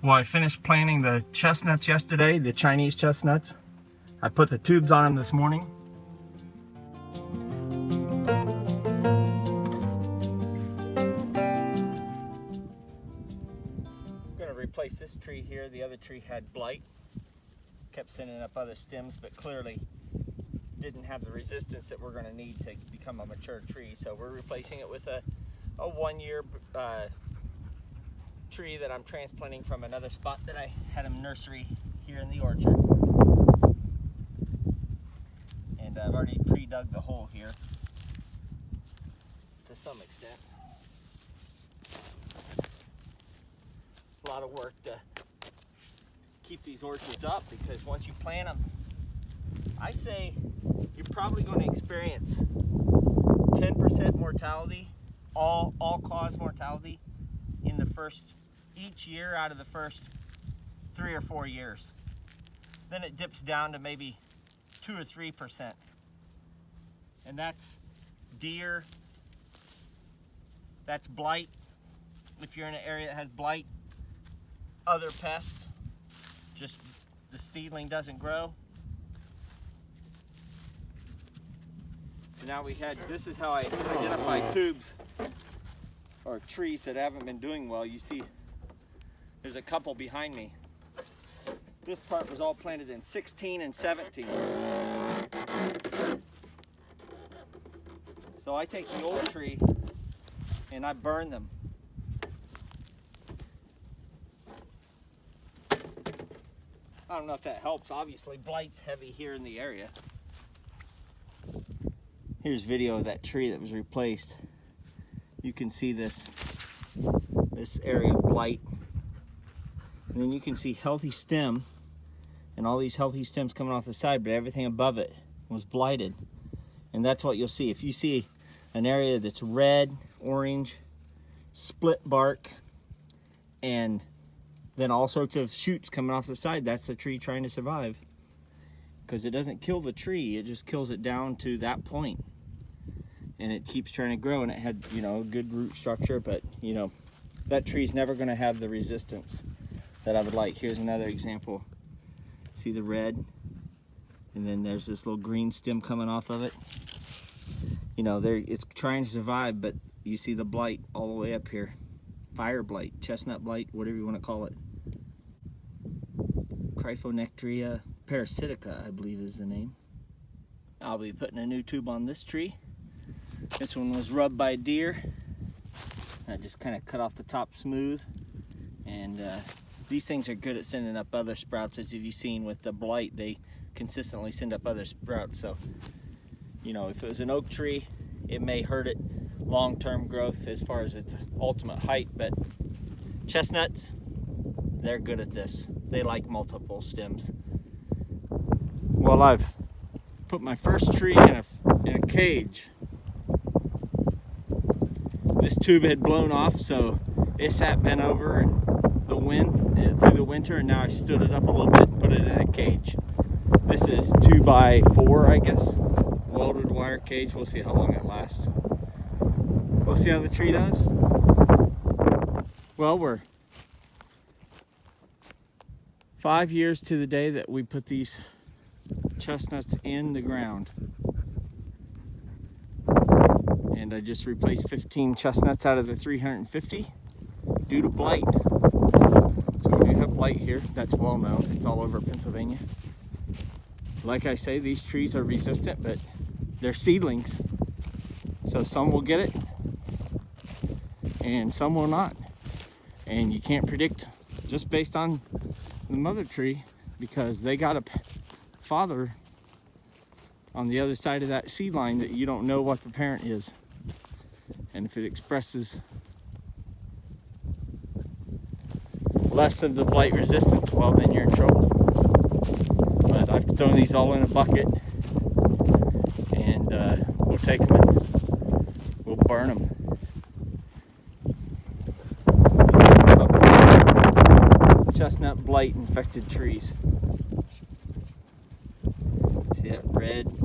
Well, I finished planting the chestnuts yesterday, the Chinese chestnuts. I put the tubes on them this morning. I'm going to replace this tree here. The other tree had blight. Kept sending up other stems, but clearly didn't have the resistance that we're going to need to become a mature tree. So we're replacing it with a 1-year tree that I'm transplanting from another spot that I had a nursery here in the orchard. And I've already pre-dug the hole here to some extent. A lot of work to keep these orchards up, because once you plant them, I say you're probably going to experience 10% mortality, all cause mortality in the first, each year out of the first 3 or 4 years. Then it dips down to maybe 2 or 3%. And that's deer, that's blight. If you're in an area that has blight, other pests, just the seedling doesn't grow. So now this is how I identify tubes or trees that haven't been doing well. You see, there's a couple behind me. This part was all planted in 16 and 17. So I take the old tree and I burn them. I don't know if that helps. Obviously, blight's heavy here in the area. Here's video of that tree that was replaced. You can see this area of blight. And then you can see healthy stem and all these healthy stems coming off the side, but everything above it was blighted. And that's what you'll see. If you see an area that's red, orange, split bark, and then all sorts of shoots coming off the side, that's the tree trying to survive. Because it doesn't kill the tree, it just kills it down to that point. And it keeps trying to grow, and it had, you know, good root structure, but, you know, that tree's never going to have the resistance that I would like. Here's another example. See the red? And then there's this little green stem coming off of it. You know, it's trying to survive, but you see the blight all the way up here. Fire blight, chestnut blight, whatever you want to call it. Cryphonectria parasitica, I believe is the name. I'll be putting a new tube on this tree. This one was rubbed by a deer. I just kind of cut off the top smooth. And these things are good at sending up other sprouts. As you've seen with the blight, they consistently send up other sprouts. So, you know, if it was an oak tree, it may hurt it long-term growth as far as its ultimate height, but chestnuts, they're good at this. They like multiple stems. Well, I've put my first tree in a cage. This tube had blown off, so it sat bent over in the wind through the winter, and now I stood it up a little bit and put it in a cage. This is 2x4, I guess, welded wire cage. We'll see how long it lasts. We'll see how the tree does. Well, we're 5 years to the day that we put these chestnuts in the ground. And I just replaced 15 chestnuts out of the 350 due to blight. So we do have blight here. That's well known. It's all over Pennsylvania. Like I say, these trees are resistant, but they're seedlings. So some will get it and some will not. And you can't predict just based on the mother tree, because they got a father on the other side of that seed line that you don't know what the parent is. And if it expresses less of the blight resistance, well, then you're in trouble. But I've thrown these all in a bucket, and we'll take them and we'll burn them. Chestnut blight infected trees. See that red